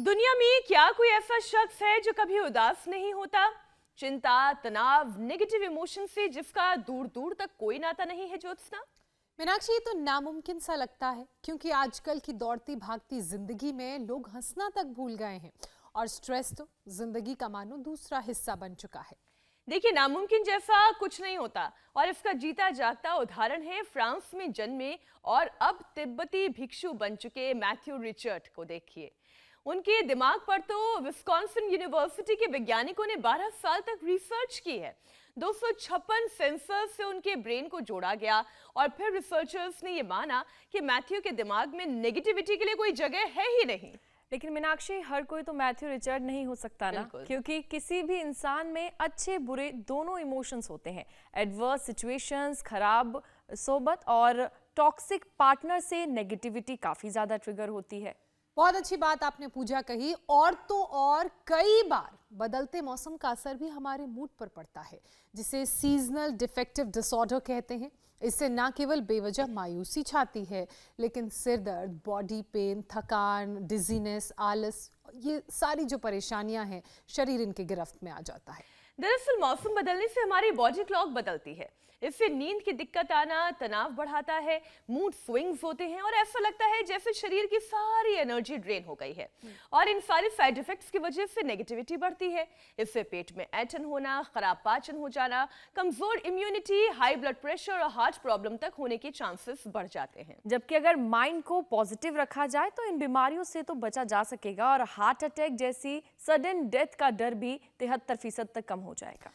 दुनिया में क्या कोई ऐसा शख्स है जो कभी उदास नहीं होता? चिंता, तनाव, नेगेटिव इमोशन से जिसका दूर दूर तक कोई नाता नहीं है ज्योत्सना? मीनाक्षी, ये तो नामुमकिन सा लगता है क्योंकि आजकल की दौड़ती भागती जिंदगी में लोग हंसना तक भूल गए हैं और स्ट्रेस तो जिंदगी का मानो दूसरा हिस्सा बन चुका है। देखिए, नामुमकिन जैसा कुछ नहीं होता और इसका जीता जागता उदाहरण है फ्रांस में जन्मे और अब तिब्बती भिक्षु बन चुके मैथ्यू रिचर्ड को। देखिए, उनके दिमाग पर तो विस्कॉन्सिन यूनिवर्सिटी के वैज्ञानिकों ने 12 साल तक रिसर्च की है। 256 सेंसर से उनके ब्रेन को जोड़ा गया और फिर रिसर्चर्स ने यह माना कि मैथ्यू के दिमाग में नेगेटिविटी के लिए कोई जगह है ही नहीं। लेकिन मीनाक्षी, हर कोई तो मैथ्यू रिचर्ड नहीं हो सकता ना, क्योंकि किसी भी इंसान में अच्छे बुरे दोनों इमोशंस होते हैं। एडवर्स सिचुएशंस, खराब सोबत और टॉक्सिक पार्टनर से नेगेटिविटी काफी ज्यादा ट्रिगर होती है। बहुत अच्छी बात आपने पूजा कही। और तो और कई बार बदलते मौसम का असर भी हमारे मूड पर पड़ता है, जिसे सीजनल डिफेक्टिव डिसऑर्डर कहते हैं। इससे ना केवल बेवजह मायूसी छाती है, लेकिन सिर दर्द, बॉडी पेन, थकान, डिजीनेस, आलस, ये सारी जो परेशानियां हैं, शरीर इनके गिरफ्त में आ जाता है। दरअसल मौसम बदलने से हमारी बॉडी क्लॉक बदलती है। इससे नींद की दिक्कत आना, तनाव बढ़ाता है, मूड स्विंग्स होते हैं और ऐसा लगता है जैसे शरीर की सारी एनर्जी ड्रेन हो गई है। और इन सारे साइड इफेक्ट्स की वजह से नेगेटिविटी बढ़ती है। इससे पेट में ऐंठन होना, खराब पाचन हो जाना, कमजोर इम्यूनिटी, हाई ब्लड प्रेशर और हार्ट प्रॉब्लम तक होने के चांसेस बढ़ जाते हैं। जबकि अगर माइंड को पॉजिटिव रखा जाए तो इन बीमारियों से तो बचा जा सकेगा और हार्ट अटैक जैसी सडन डेथ का डर भी 73% तक कम हो जाएगा।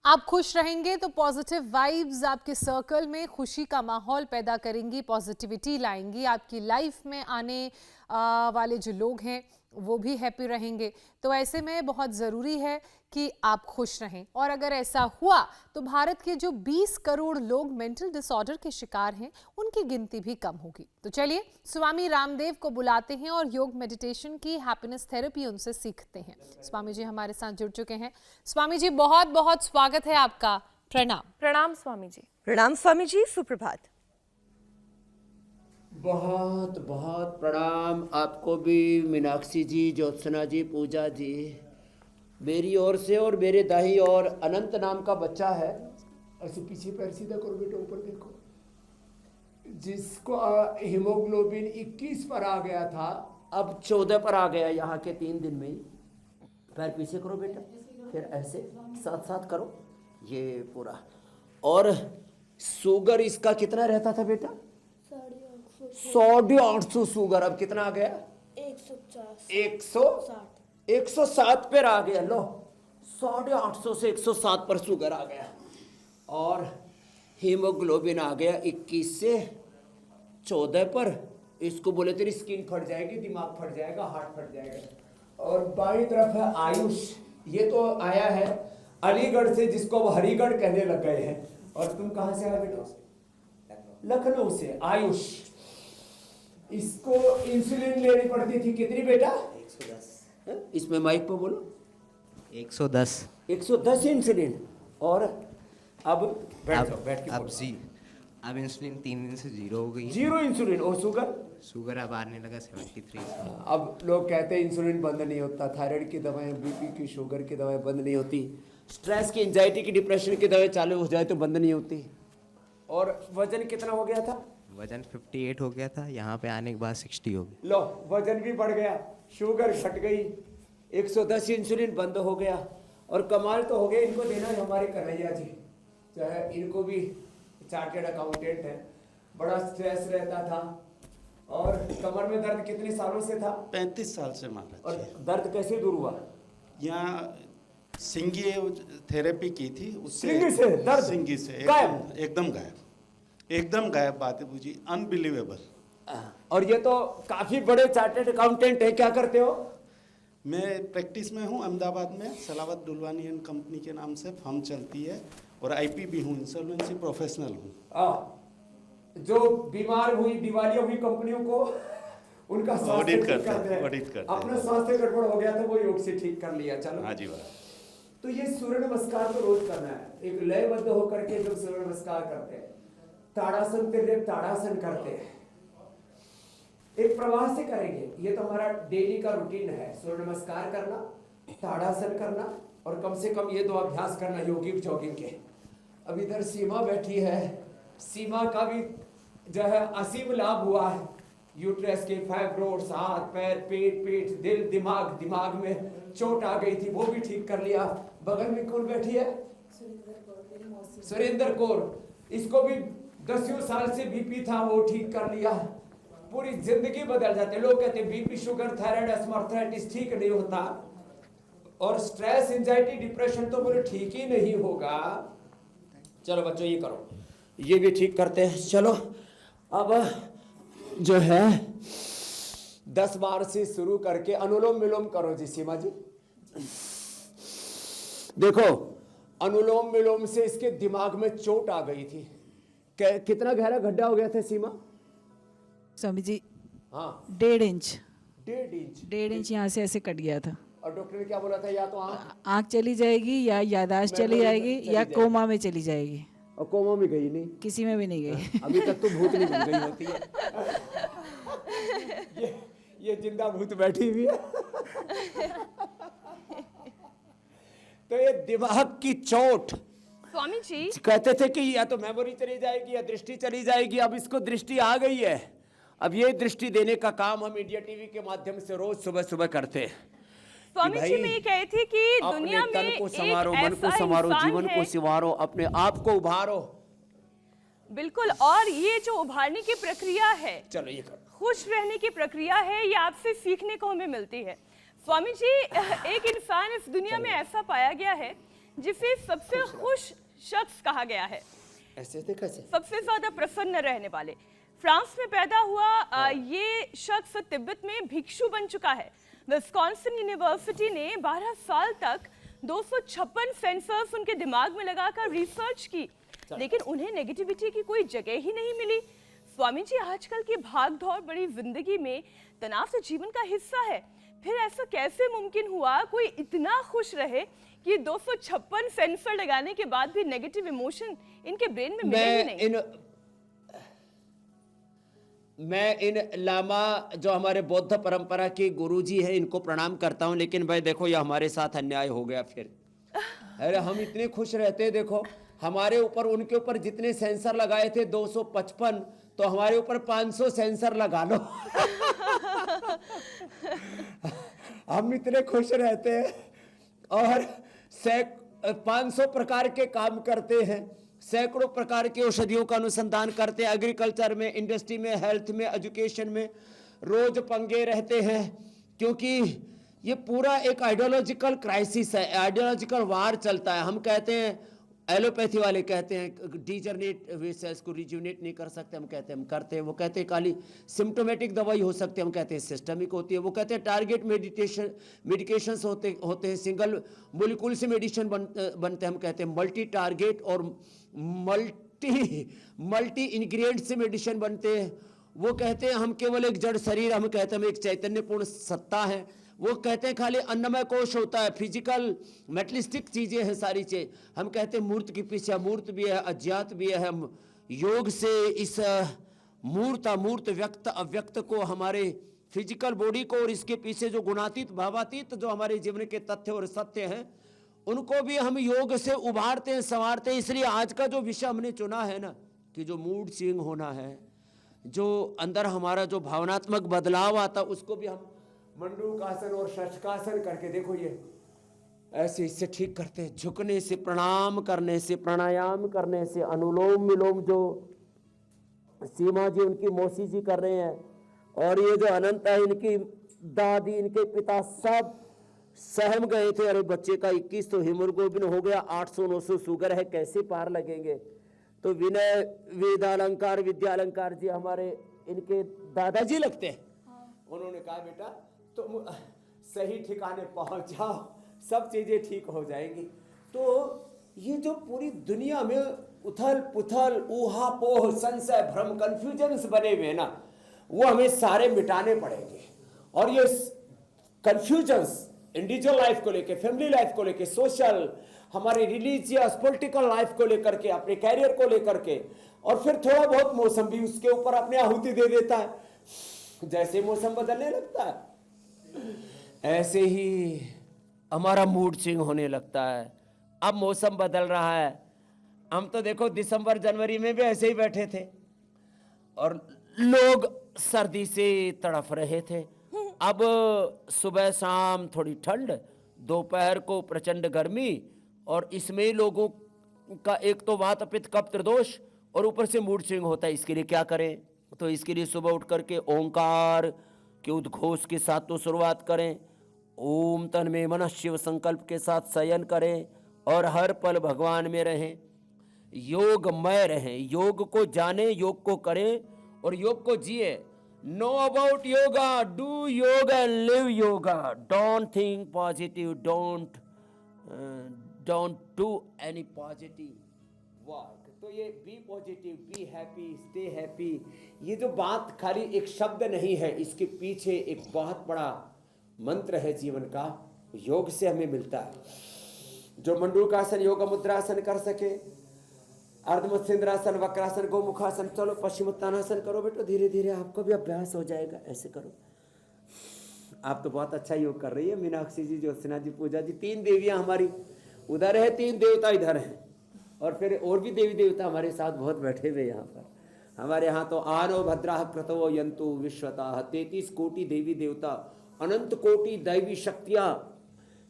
आप खुश रहेंगे तो पॉजिटिव वाइब्स आपके सर्कल में खुशी का माहौल पैदा करेंगी, पॉजिटिविटी लाएंगी। आपकी लाइफ में आने वाले जो लोग हैं वो भी हैप्पी रहेंगे। तो ऐसे में बहुत ज़रूरी है कि आप खुश रहें। और अगर ऐसा हुआ तो भारत के जो 20 करोड़ लोग मेंटल डिसऑर्डर के शिकार हैं, उनकी गिनती भी कम होगी। तो चलिए स्वामी रामदेव को बुलाते हैं और योग मेडिटेशन की हैप्पीनेस थेरेपी उनसे सीखते हैं। स्वामी जी हमारे साथ जुड़ चुके हैं। स्वामी जी, बहुत बहुत स्वागत है आपका। प्रणाम। प्रणाम स्वामी जी। प्रणाम स्वामी जी, सुप्रभात। बहुत बहुत प्रणाम आपको भी मीनाक्षी जी, ज्योत्सना जी, पूजा जी। मेरी ओर से और मेरे दाही और अनंत नाम का बच्चा है। ऐसे पीछे पैर सीधा करो बेटा, ऊपर देखो। जिसको हीमोग्लोबिन 21 पर आ गया था, अब 14 पर आ गया यहाँ के 3 दिन में ही। पैर पीछे करो बेटा, फिर ऐसे साथ साथ करो, ये पूरा। और शुगर इसका कितना रहता था बेटा? 850 शुगर, अब कितना आ गया? 107 पर आ गया। लो, 850 से 107 पर शुगर आ गया। और हीमोग्लोबिन आ गया 21 से 14 पर। इसको बोले तेरी स्किन फट जाएगी, दिमाग फट जाएगा, हार्ट फट जाएगा। और बाईं तरफ है आयुष। ये तो आया है अलीगढ़ से, जिसको अब हरिगढ़ कहने लग गए हैं। और तुम कहाँ से आए बेटा? लखनऊ से। आयुष, इसको इंसुलिन लेनी पड़ती थी। कितनी बेटा? 110। इसमें माइक पे बोलो। 110 इंसुलिन। और अब बैठ के अब अब इंसुलिन 3 दिन से 0 हो गई। 0 इंसुलिन। और शुगर अब आने लगा 73। अब लोग कहते हैं इंसुलिन बंद नहीं होता, थायराइड की दवाएं, बीपी की, शुगर की दवाएं बंद नहीं होती, स्ट्रेस की, एंजाइटी की, डिप्रेशन की दवाएं चालू हो जाए तो बंद नहीं होती। और वजन कितना हो गया था? वजन 58 हो गया था, यहाँ पे आने के बाद 60 हो गया। लो, वजन भी बढ़ गया, शुगर घट गई, 110 इंसुलिन बंद हो गया। और कमाल तो हो गया, इनको देना है हमारे कन्हैया जी। चाहे इनको भी चार्टेड अकाउंटेंट है, बड़ा स्ट्रेस रहता था। और कमर में दर्द कितने सालों से था? 35 साल से महाराज। और दर्द कैसे दूर हुआ? यहाँ सिंगी थेरेपी की थी, उससे सिंगी से दर्द सिंगी से एकदम गायब। बात है पूजी, अनबिलीवेबल। और ये तो काफी बड़े चार्टेड अकाउंटेंट है, क्या करते हो? मैं प्रैक्टिस में हूँ अहमदाबाद में, सलावत दुलवानी एंड कंपनी के नाम से फर्म चलती है। और आईपी भी हूँ, इंसॉल्वेंसी प्रोफेशनल हूँ। जो बीमार हुई, दिवालिया हुई कंपनियों को उनका स्वास्थ्य ठीक करते हैं। अपना स्वास्थ्य गड़बड़ हो गया था, वो योग से ठीक कर लिया। चलो। हाँ जी। तो ये सूर्य नमस्कार तो रोज करना है। एक लयबद्ध होकर के जब सूर्य नमस्कार करते हैं, ताड़ासन तिर्यक ताड़ासन करते हैं, एक प्रवाह से करेंगे। ये तो हमारा डेली का रूटीन है, सूर्य नमस्कार करना, ताड़ासन करना और कम से कम ये 2 अभ्यास करना योगिक जॉगिंग के। अब इधर सीमा बैठी है, सीमा का भी जो है असीम लाभ हुआ है। यूट्रस के फाइब्रोड्स, हाथ पैर, पेट, दिल, दिमाग में चोट आ गई थी, वो भी ठीक कर लिया। बगल में कौन बैठी है? सुरेंद्र कौर, इसको भी 10 साल से बीपी था, वो ठीक कर लिया। पूरी जिंदगी बदल जाते। लोग कहते हैं बीपी, शुगर, थायराइड, अस्थमाइटिस ठीक नहीं होता, और स्ट्रेस, एंजाइटी, डिप्रेशन तो बोले ठीक ही नहीं होगा। चलो बच्चों ये करो, ये भी ठीक करते हैं। चलो अब जो है 10 बार से शुरू करके अनुलोम विलोम करो जी। सीमा जी देखो, अनुलोम विलोम से इसके दिमाग में चोट आ गई थी। कितना गहरा गड्ढा हो गया था सीमा? स्वामी जी हाँ 1.5 इंच 1.5 इंच यहाँ से ऐसे कट गया था। और डॉक्टर ने क्या बोला था? या तो आँख चली जाएगी, या यादाश्त चली जाएगी, या कोमा में चली जाएगी। और कोमा में गई नहीं, किसी में भी नहीं गई। अभी तक तो भूत नहीं बन गई होती है। ये जिंदा भूत बैठी हुई है। तो ये दिमाग की चोट, स्वामी जी कहते थे कि या तो मेमोरी चली जाएगी या दृष्टि चली जाएगी। अब इसको दृष्टि आ गई है। अब ये दृष्टि देने का काम हम इंडिया टीवी के माध्यम से रोज सुबह सुबह करते हैं। स्वामी जी मैं ये कही थी कि दुनिया में तन को संवारो, एक मन को ऐसा संवारो, इंसान जीवन है, को संवारो, अपने आप को उभारो। बिल्कुल। और ये जो उभारने की प्रक्रिया है, चलो ये करो, खुश रहने की प्रक्रिया है, ये आपसे सीखने को हमें मिलती है। स्वामी जी एक इंसान इस दुनिया में ऐसा पाया गया है जिसे सबसे खुश शख्स कहा गया है, ऐसे थे कैसे? सबसे ज्यादा प्रसन्न रहने वाले। फ्रांस में पैदा हुआ ये शख्स तिब्बत में भिक्षु बन चुका है। विस्कॉन्सिन यूनिवर्सिटी ने 12 साल तक 256 सेंसर्स उनके दिमाग में लगाकर रिसर्च की, लेकिन उन्हें नेगेटिविटी की कोई जगह ही नहीं मिली। स्वामी जी आजकल की भाग-दौड़ बड़ी जिंदगी में तनाव तो जीवन का हिस्सा है, फिर ऐसा कैसे मुमकिन हुआ कोई इतना खुश रहे कि 256 सेंसर लगाने के बाद भी नेगेटिव इमोशन इनके ब्रेन में मिले ही नहीं? मैं इन लामा जो हमारे बौद्ध परंपरा के गुरुजी हैं इनको प्रणाम करता हूं, लेकिन भाई देखो ये हमारे साथ अन्याय हो गया फिर। अरे हम इतने खुश रहते, देखो हमारे ऊपर, उनके ऊपर जितने सेंसर लगाए थे 255, तो हमारे ऊपर 500 सेंसर लगा लो। हम इतने खुश रहते हैं और 500 प्रकार के काम करते हैं, सैकड़ों प्रकार की औषधियों का अनुसंधान करते हैं, एग्रीकल्चर में, इंडस्ट्री में, हेल्थ में, एजुकेशन में रोज पंगे रहते हैं, क्योंकि ये पूरा एक आइडियोलॉजिकल क्राइसिस है, आइडियोलॉजिकल वार चलता है। हम कहते हैं, एलोपैथी वाले कहते हैं डीजनरेट सेल्स को रिज्यूनेट नहीं कर सकते, हम कहते हैं हम करते हैं। वो कहते हैं खाली सिम्टोमेटिक दवाई हो सकती है, हम कहते हैं सिस्टमिक होती है। वो कहते हैं टारगेट मेडिकेशंस होते हैं, सिंगल मोलिकुल से मेडिसिन बनते हैं, हम कहते हैं मल्टी टारगेट और मल्टी इंग्रेडिएंट से मेडिसिन बनते हैं। वो कहते हैं हम केवल एक जड़ शरीर, हम कहते हैं हम एक चैतन्यपूर्ण सत्ता है। वो कहते हैं खाली अन्नमय कोश होता है, फिजिकल मेटलिस्टिक चीजें हैं सारी चीज। हम कहते हैं मूर्त के पीछे अमूर्त भी है, अज्ञात भी है। हम योग से इस मूर्त अमूर्त व्यक्त अव्यक्त को, हमारे फिजिकल बॉडी को और इसके पीछे जो गुणातीत भावातीत जो हमारे जीवन के तथ्य और सत्य हैं उनको भी हम योग से उभारते हैं, संवारते हैं। इसलिए आज का जो विषय हमने चुना है ना, कि जो मूड स्विंग होना है, जो अंदर हमारा जो भावनात्मक बदलाव आता, उसको भी हम मंडूकासन और शशकासन करके, देखो ये ऐसे इससे ठीक करते हैं। झुकने से, प्रणाम करने से, प्राणायाम करने से, अनुलोम विलोम जो सीमा जी उनकी मौसी जी कर रहे हैं, और ये जो अनंत है इनकी दादी, इनके पिता सब सहम गए थे। अरे बच्चे का 21 तो हीमोग्लोबिन हो गया, 800-900 शुगर है, कैसे पार लगेंगे। तो विनय वेदालंकार विद्यालंकार जी हमारे इनके दादाजी लगते हैं। उन्होंने कहा बेटा तुम सही ठिकाने पहुंच जाओ, सब चीजें ठीक हो जाएंगी। तो ये जो पूरी दुनिया में उथल पुथल, ऊहापोह, संशय, भ्रम, कंफ्यूजन्स बने हुए हैं ना, वो हमें सारे मिटाने पड़ेंगे। और ये कंफ्यूजन्स इंडिविजुअल लाइफ को लेके, फैमिली लाइफ को लेके, सोशल, हमारे रिलीजियस पॉलिटिकल लाइफ को लेकर के, अपने कैरियर को लेकर के, और फिर थोड़ा बहुत मौसम भी उसके ऊपर अपने आहुति दे देता है। जैसे मौसम बदलने लगता है ऐसे ही हमारा मूड स्विंग होने लगता है। अब मौसम बदल रहा है, हम तो देखो दिसंबर जनवरी में भी ऐसे ही बैठे थे और लोग सर्दी से तड़फ रहे थे। अब सुबह शाम थोड़ी ठंड, दोपहर को प्रचंड गर्मी, और इसमें लोगों का एक तो वात पित्त कफ दोष और ऊपर से मूड स्विंग होता है। इसके लिए क्या करें? तो इसके लिए सुबह उठ करके ओंकार के उद्घोष के साथ तो शुरुआत करें, ओम तन में मन शिव संकल्प के साथ शयन करें और हर पल भगवान में रहें, योगमय रहें, योग को जानें, योग को करें और योग को जिए। Know about yoga, do yoga and live yoga. Don't think positive, don't do any positive work. तो ये be positive, be happy, stay happy, ये जो बात खाली एक शब्द नहीं है, इसके पीछे एक बहुत बड़ा मंत्र है जीवन का, योग से हमें मिलता है। जो मंडूकासन, योग मुद्रासन कर सके, अर्धमत्स्येंद्रासन, वक्रासन, गोमुखासन, चलो पश्चिमोत्तानासन करो बेटो, धीरे धीरे आपको भी अभ्यास हो जाएगा। ऐसे करो। आप तो बहुत अच्छा योग कर रही है मीनाक्षी जी, ज्योत्सना जी, पूजा जी। 3 देवियां हमारी उधर है, 3 देवता इधर हैं, और फिर और भी देवी देवता हमारे साथ बहुत बैठे हुए यहाँ पर। हमारे यहाँ तो आनो भद्रा क्रतवो यंतु विश्वता, 33 कोटि देवी देवता, अनंत कोटि दैवी शक्तियां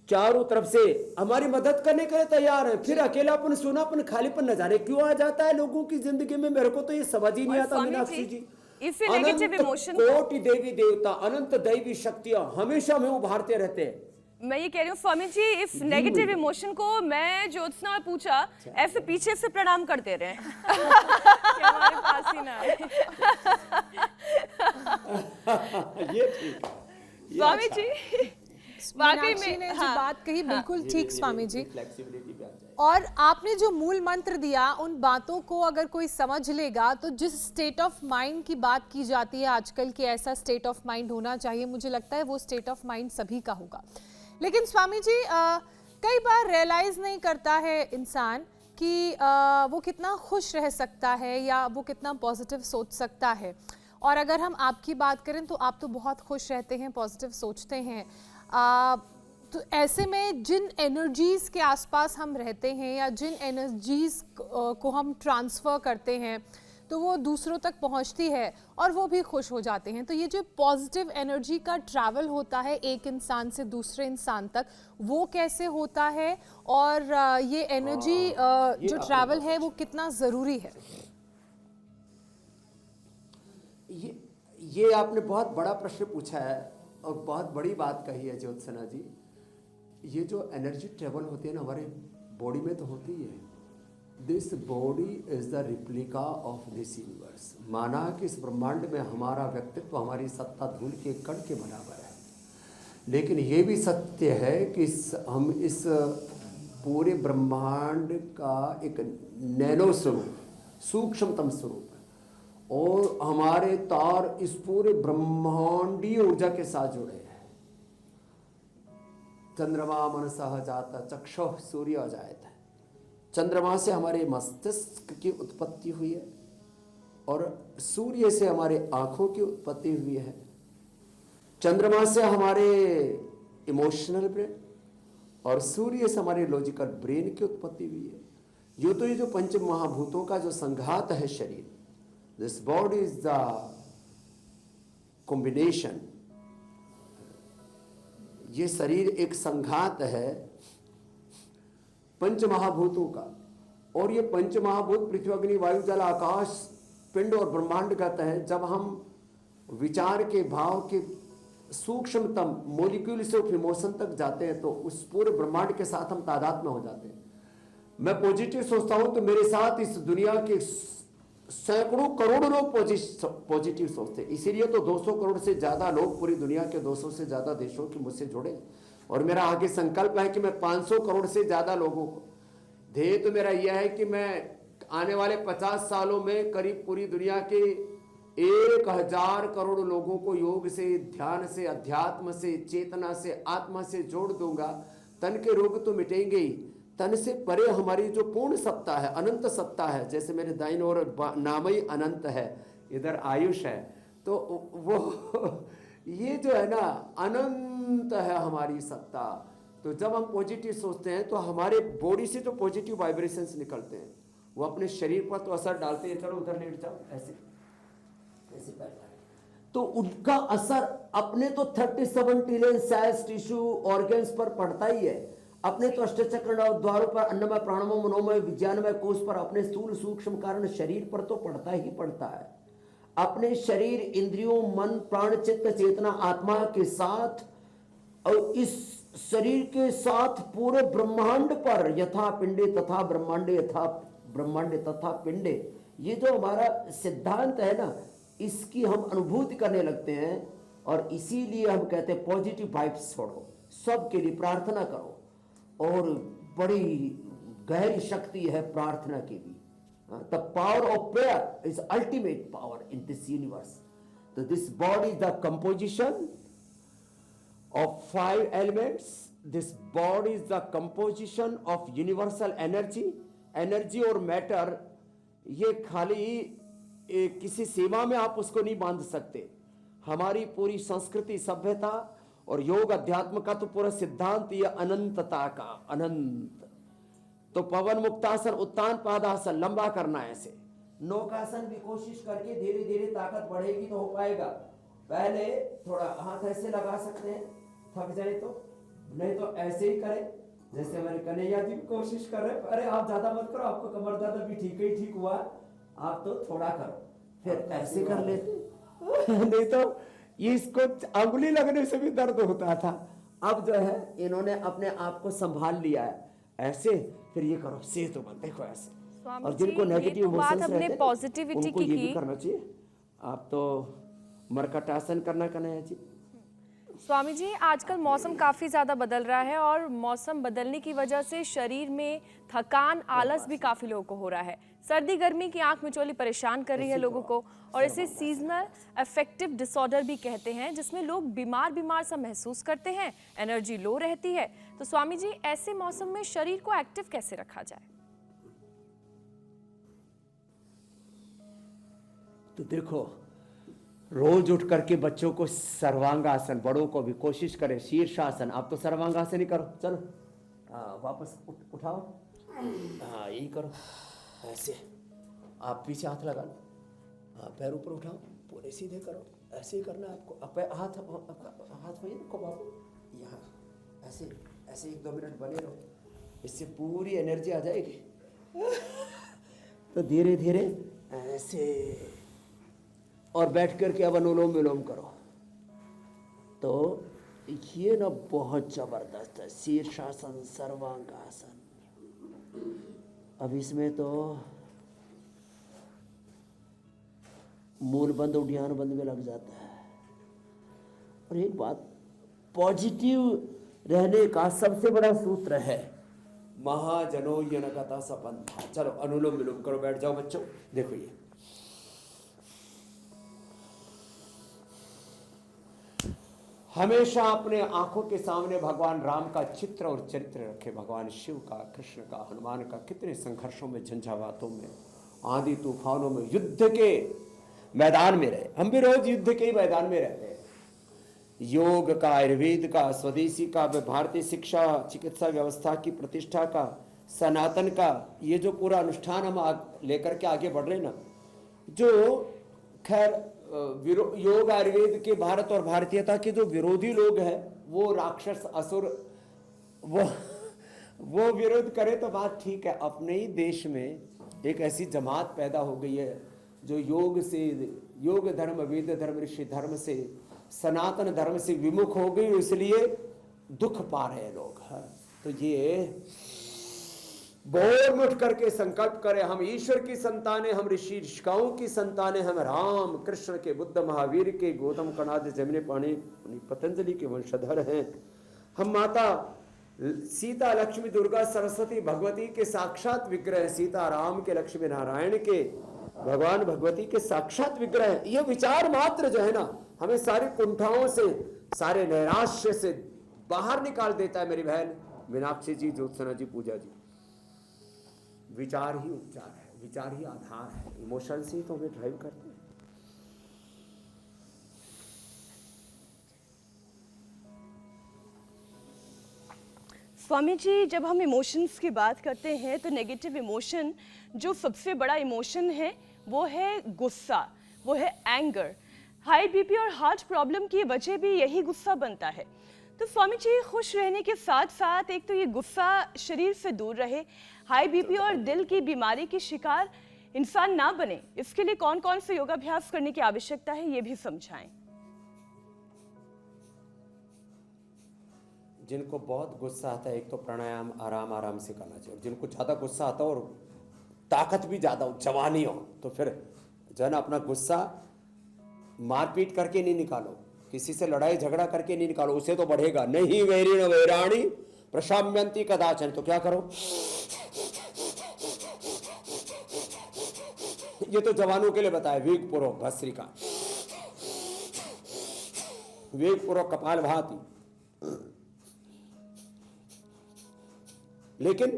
चारों तरफ से हमारी मदद करने के लिए तैयार है। फिर अकेलापन, सोनापन, खालीपन न जाने क्यों आ जाता है लोगों की जिंदगी में, मेरे को तो ये समझ ही नहीं आता मीनाक्षी जी। नेगेटिव इमोशन, कोटि देवी देवता, अनंत दैवी शक्तियां हमेशा हमें उभारते रहते हैं। मैं ये कह रही हूँ स्वामी जी, इस नेगेटिव इमोशन को मैं ज्योत्सना में पूछा, ऐसे पीछे से प्रणाम करते रहे हमारे पास ही ना आए। ये ठीक, स्वामी जी वाकई मीनाक्षी में ने जो बात कही बिल्कुल ठीक स्वामी जी। फ्लेक्सिबिलिटी पे आ जाए। और आपने जो मूल मंत्र दिया, उन बातों को अगर कोई समझ लेगा तो जिस स्टेट ऑफ माइंड की बात की जाती है आजकल कि ऐसा स्टेट ऑफ माइंड होना चाहिए, मुझे लगता है वो स्टेट ऑफ माइंड सभी का होगा। लेकिन स्वामी जी कई बार रियलाइज नहीं करता है इंसान कि वो कितना खुश रह सकता है या वो कितना पॉजिटिव सोच सकता है। और अगर हम आपकी बात करें तो आप तो बहुत खुश रहते हैं, पॉजिटिव सोचते हैं। तो ऐसे में जिन एनर्जीज़ के आसपास हम रहते हैं या जिन एनर्जीज़ को हम ट्रांसफ़र करते हैं तो वो दूसरों तक पहुंचती है और वो भी खुश हो जाते हैं। तो ये जो पॉजिटिव एनर्जी का ट्रैवल होता है एक इंसान से दूसरे इंसान तक, वो कैसे होता है और ये एनर्जी जो ट्रैवल है वो कितना ज़रूरी है? ये आपने बहुत बड़ा प्रश्न पूछा है और बहुत बड़ी बात कही है ज्योत्सना जी। ये जो एनर्जी ट्रेवल होती है ना हमारे बॉडी में तो होती है। This body is the replica of this universe. माना कि इस ब्रह्मांड में हमारा व्यक्तित्व हमारी सत्ता धूल के कण के बराबर है, लेकिन ये भी सत्य है कि हम इस पूरे ब्रह्मांड का एक नैनो स्वरूप, सूक्ष्मतम स्वरूप है, और हमारे तार इस पूरे ब्रह्मांडीय ऊर्जा के साथ जुड़े हैं। चंद्रमा मनसः जाता चक्षुः सूर्य अजायत है। चंद्रमा से हमारे मस्तिष्क की उत्पत्ति हुई है और सूर्य से हमारे आंखों की उत्पत्ति हुई है। चंद्रमा से हमारे इमोशनल ब्रेन और सूर्य से हमारे लॉजिकल ब्रेन की उत्पत्ति हुई है। यूँ तो ये जो पंच महाभूतों का जो संघात है शरीर, this body is the combination. ये शरीर एक संघात है पंच महाभूतों का, और ये पंच महाभूत पृथ्वी अग्नि वायु जल आकाश पिंड और ब्रह्मांड कहते हैं। जब हम विचार के भाव के सूक्ष्मतम मोलिक्यूल से इमोशन तक जाते हैं तो उस पूरे ब्रह्मांड के साथ हम तादाद में हो जाते हैं। मैं पॉजिटिव सोचता हूं तो मेरे साथ इस दुनिया के सैकड़ों करोड़ों लोग पॉजिटिव सोचते हैं। इसीलिए तो 200 करोड़ से ज्यादा लोग पूरी दुनिया के 200 से ज्यादा देशों के मुझसे जुड़े, और मेरा आगे संकल्प है कि मैं 500 करोड़ से ज्यादा लोगों को, ध्येय तो मेरा यह है कि मैं आने वाले 50 सालों में करीब पूरी दुनिया के 1000 करोड़ लोगों को योग से, ध्यान से, अध्यात्म से, चेतना से, आत्मा से जोड़ दूंगा। तन के रोग तो मिटेंगे ही, तन से परे हमारी जो पूर्ण सत्ता है, अनंत सत्ता है, जैसे मेरे दाईं ओर नाम ही अनंत है, इधर आयुष है, तो वो ये जो है ना अनंत है हमारी सत्ता। तो जब हम पॉजिटिव सोचते हैं तो हमारे बॉडी से जो पॉजिटिव वाइब्रेशंस निकलते हैं वो अपने शरीर पर तो असर डालते हैं। चलो उधर लेट जाओ, ऐसे ऐसे बैठा है तो उनका असर अपने तो 37 ट्रिलियन सेल्स, टिश्यू, ऑर्गन्स पर पड़ता ही है। अपने तो अष्टचक्र द्वारों पर, अन्नमय, प्राणमय, मनोमय, विज्ञानमय कोष पर, अपने स्थूल सूक्ष्म कारण शरीर पर तो पड़ता ही पड़ता है। अपने शरीर, इंद्रियों, मन, प्राण, चित्त, चेतना, आत्मा के साथ और इस शरीर के साथ पूरे ब्रह्मांड पर, यथा पिंडे तथा ब्रह्मांडे, यथा ब्रह्मांडे तथा पिंडे, ये जो हमारा सिद्धांत है ना, इसकी हम अनुभूति करने लगते हैं। और इसीलिए हम कहते हैं पॉजिटिव वाइब्स छोड़ो, सबके लिए प्रार्थना करो। और बड़ी गहरी शक्ति है प्रार्थना की भी। The power of prayer is ultimate power in this universe. तो this body is the composition of 5 elements. This body is the composition of universal energy. Energy और matter ये खाली किसी सीमा में आप उसको नहीं बांध सकते। हमारी पूरी संस्कृति, सभ्यता और योग अध्यात्म का तो पूरा सिद्धांत ये अनंतता का, अनंत। तो पवन मुक्तासन, उत्तान पादासन, लंबा करना है ऐसे। नौकासन भी कोशिश करके धीरे धीरे ताकत बढ़ेगी तो हो पाएगा। पहले थोड़ा हाथ ऐसे लगा सकते हैं, थक जाए तो, नहीं तो ऐसे ही करें जैसे हमारे कन्हैया जी भी कोशिश कर रहे हैं। अरे आप ज्यादा मत करो, आपको कमर दर्द भी ठीक हुआ, आप तो थोड़ा करो, फिर ऐसे कर लेते नहीं तो इसको अंगुली लगने से भी दर्द होता था। अब जो है इन्होंने अपने आप को संभाल लिया है, ऐसे फिर ये करो, से तो बंदे को ऐसे। और जिनको नेगेटिव इमोशंस रहते हैं पॉजिटिविटी उनको ये भी करना चाहिए। आप तो मरकटासन करना कन्हैया जी। स्वामी जी, आजकल मौसम काफ़ी ज़्यादा बदल रहा है और मौसम बदलने की वजह से शरीर में थकान, आलस भी काफ़ी लोगों को हो रहा है। सर्दी गर्मी की आंख मिचौली परेशान कर रही है लोगों को और इसे सीजनल अफेक्टिव डिसऑर्डर भी कहते हैं, जिसमें लोग बीमार सा महसूस करते हैं, एनर्जी लो रहती है। तो स्वामी जी, ऐसे मौसम में शरीर को एक्टिव कैसे रखा जाए? तो देखो, रोज उठ करके बच्चों को सर्वांगासन, बड़ों को भी कोशिश करें शीर्षासन। आप तो सर्वांगासन ही करो, चलो वापस उठाओ, हाँ यही करो, ऐसे आप पीछे हाथ लगा लो, हाँ पैर ऊपर उठाओ, पूरे सीधे करो, ऐसे ही करना है आपको। हाथ वही रखो बाबू, यहाँ ऐसे ऐसे 1-2 मिनट बने रहो, इससे पूरी एनर्जी आ जाएगी। तो धीरे धीरे ऐसे, और बैठ करके अब अनुलोम विलोम करो। तो ये ना बहुत जबरदस्त है, शीर्षासन, सर्वांगासन। अब इसमें तो मूल बंद, उड्डयन बंद में लग जाता है। और एक बात, पॉजिटिव रहने का सबसे बड़ा सूत्र है महाजनो यनगता सपंथा। चलो अनुलोम विलोम करो, बैठ जाओ बच्चों। देखो ये हमेशा अपने आंखों के सामने भगवान राम का चित्र और चरित्र रखे, भगवान शिव का, कृष्ण का, हनुमान का। कितने संघर्षों में, झंझावातों में, आंधी तूफानों में, युद्ध के मैदान में रहे। हम भी रोज युद्ध के ही मैदान में रहते हैं। योग का, आयुर्वेद का, स्वदेशी का, भारतीय शिक्षा चिकित्सा व्यवस्था की प्रतिष्ठा का, सनातन का, ये जो पूरा अनुष्ठान हम लेकर के आगे बढ़ रहे ना, जो खैर योग आयुर्वेद के, भारत और भारतीयता के जो विरोधी लोग हैं, वो राक्षस असुर, वो विरोध करे तो बात ठीक है। अपने ही देश में एक ऐसी जमात पैदा हो गई है जो योग से, योग धर्म, वेद धर्म, ऋषि धर्म से, सनातन धर्म से विमुख हो गई, इसलिए दुख पा रहे हैं लोग। तो ये बोर उठ करके संकल्प करें, हम ईश्वर की संतानें, हम ऋषि ऋषिकाओं की संतानें, हम राम कृष्ण के, बुद्ध महावीर के, गौतम कणाद, जमने पाणी, पतंजलि के वंशधर हैं। हम माता सीता, लक्ष्मी, दुर्गा, सरस्वती, भगवती के साक्षात विग्रह, सीता राम के, लक्ष्मी नारायण के, भगवान भगवती के साक्षात विग्रह है। ये विचार मात्र जो है ना, हमें सारी कुंठाओं से, सारे नैराश्य से बाहर निकाल देता है। मेरी बहन मीनाक्षी जी, ज्योत्सना जी, पूजा जी, विचार ही उपचार है, विचार ही आधार है। इमोशन से ही तो हमें ड्राइव करते हैं। स्वामी जी, जब हम इमोशंस की बात करते हैं तो नेगेटिव इमोशन जो सबसे बड़ा इमोशन है वो है गुस्सा, वो है एंगर। हाई बीपी और हार्ट प्रॉब्लम की वजह भी यही गुस्सा बनता है। तो स्वामी जी, खुश रहने के साथ साथ एक तो ये गुस्सा शरीर से दूर रहे, हाई बीपी और दिल की बीमारी की शिकार इंसान ना बने, इसके लिए कौन कौन से योगाभ्यास करने की आवश्यकता है ये भी समझाएं। जिनको बहुत गुस्सा आता है, एक तो प्राणायाम आराम आराम से करना चाहिए। जिनको ज़्यादा गुस्सा आता हो और ताकत भी ज़्यादा हो, जवानी हो, तो फिर जो है ना अपना गुस्सा मारपीट करके नहीं निकालो, किसी से लड़ाई झगड़ा करके नहीं निकालो, उसे तो बढ़ेगा। नहीं वैरी न वैराणी प्रशाम्यंती कदाचन। तो क्या करो, ये तो जवानों के लिए बताया, वेग पूर्वक भस्त्रिका, वेग पूर्वक कपाल भाती। लेकिन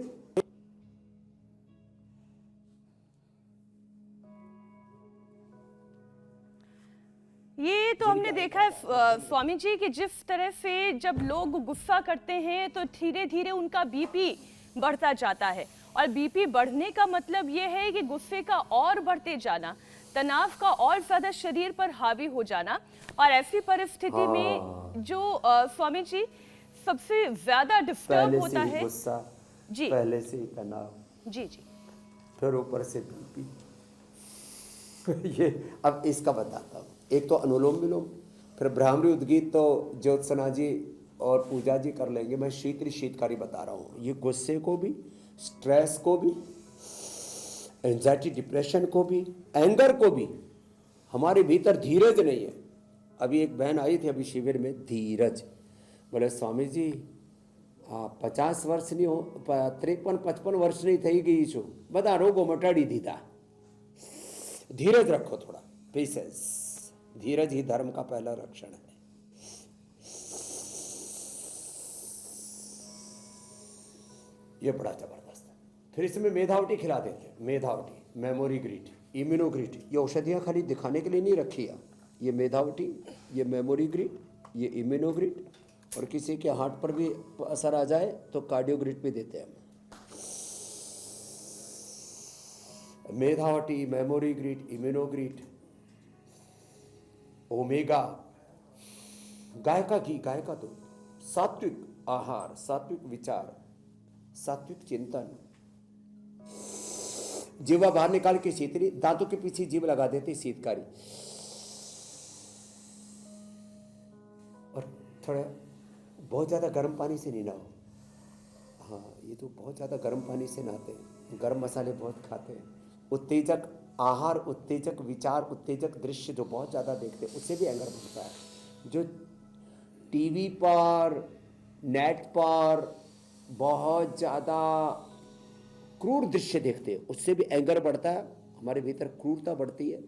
ये तो हमने देखा है स्वामी जी कि जिस तरह से जब लोग गुस्सा करते हैं तो धीरे धीरे उनका बीपी बढ़ता जाता है, और बीपी बढ़ने का मतलब ये है कि गुस्से का और बढ़ते जाना, तनाव का और ज्यादा शरीर पर हावी हो जाना। और ऐसी परिस्थिति में जो स्वामी जी सबसे ज्यादा डिस्टर्ब होता है गुस्सा, जी, पहले से ही तनाव, जी जी, फिर ऊपर से बीपी। ये अब इसका बताता हूँ। एक तो अनुलोम विलोम, फिर भ्रामरी उद्गीत तो ज्योत्सना जी और पूजा जी कर लेंगे। मैं शीतकारी बता रहा हूँ। ये गुस्से को भी, स्ट्रेस को भी, एंजाइटी डिप्रेशन को भी, एंगर को भी, हमारे भीतर धीरज नहीं है। अभी एक बहन आई थी अभी शिविर में, धीरज। बोले स्वामी जी 50 વર્ષ नहीं हो, 53-55 વર્ષ नहीं થઈ ગઈ છું, બધા રોગો મટાડી દીધા। धीरज रखो थोड़ा, पेशेंस। धीरज ही धर्म का पहला रक्षण है। ये बड़ा जबरदस्त है। फिर इसमें मेधावटी खिला देते हैं। मेधावटी, मेमोरी ग्रीट, इम्यूनोग्रीट। ये औषधियाँ खाली दिखाने के लिए नहीं रखी है। ये मेधावटी, ये मेमोरी ग्रीट, ये इम्यूनोग्रीट, और किसी के हार्ट पर भी असर आ जाए तो कार्डियोग्रिड भी देते हैं। मेधावटी, मेमोरी ग्रिड, इम्यूनोग्रिड, ओमेगा, गाय का घी, गाय का दूध, सात्विक आहार, सात्विक विचार, सात्विक चिंतन। जीवा बाहर निकाल के शीतली, दांतों के पीछे जीभ लगा देती शीतकारी, और थोड़ा बहुत ज़्यादा गर्म पानी से नहीं नहाओ। हाँ, ये तो बहुत ज़्यादा गर्म पानी से नहाते हैं, गर्म मसाले बहुत खाते हैं। उत्तेजक आहार, उत्तेजक विचार, उत्तेजक दृश्य जो बहुत ज़्यादा देखते हैं, उससे भी एंगर बढ़ता है। जो टीवी पर, नेट पर बहुत ज़्यादा क्रूर दृश्य देखते हैं, उससे भी एंगर बढ़ता है, हमारे भीतर क्रूरता बढ़ती है।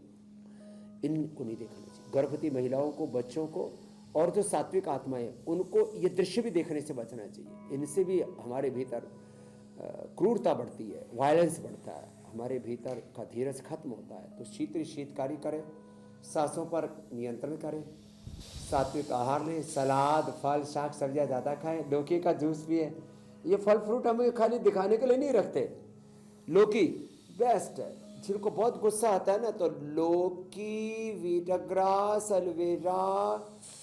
इनको नहीं देखना चाहिए। गर्भवती महिलाओं को, बच्चों को, और जो सात्विक आत्माएं उनको ये दृश्य भी देखने से बचना चाहिए। इनसे भी हमारे भीतर क्रूरता बढ़ती है, वायलेंस बढ़ता है, हमारे भीतर का धीरज खत्म होता है। तो शीतकारी करें, सांसों पर नियंत्रण करें, सात्विक आहार लें, सलाद, फल, शाक सब्जियाँ ज़्यादा खाएं, लौकी का जूस पिए। ये फल फ्रूट हमें खाली दिखाने के लिए नहीं रखते। लौकी बेस्ट है। जिनको बहुत गुस्सा आता है ना, तो लौकी, वीटग्रास, एलोवेरा,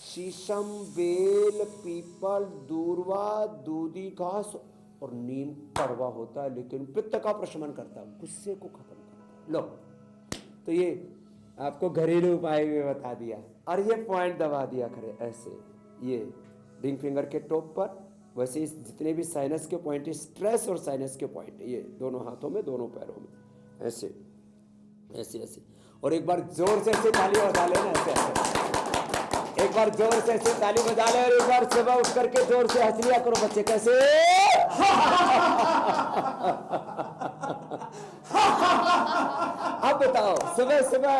शीशम, बेल, पीपल, दूर्वा, दूधी घास और नीम कड़वा होता है, लेकिन पित्त का प्रशमन करता है, गुस्से को खत्म करता है। लो, तो ये आपको घरेलू उपाय भी बता दिया, और ये पॉइंट दबा दिया करें ऐसे, ये रिंग फिंगर के टॉप पर। वैसे इस जितने भी साइनस के पॉइंट है, स्ट्रेस और साइनस के पॉइंट है, ये दोनों हाथों में, दोनों पैरों में, ऐसे ऐसे ऐसे। और एक बार जोर से ऐसे ताली बजा लेना, ऐसे ऐसे। एक बार जोर से ऐसे ताली बजा ले, और एक बार सुबह उठ करके जोर से हंस लिया करो बच्चे, कैसे? अब बताओ, सुबह सुबह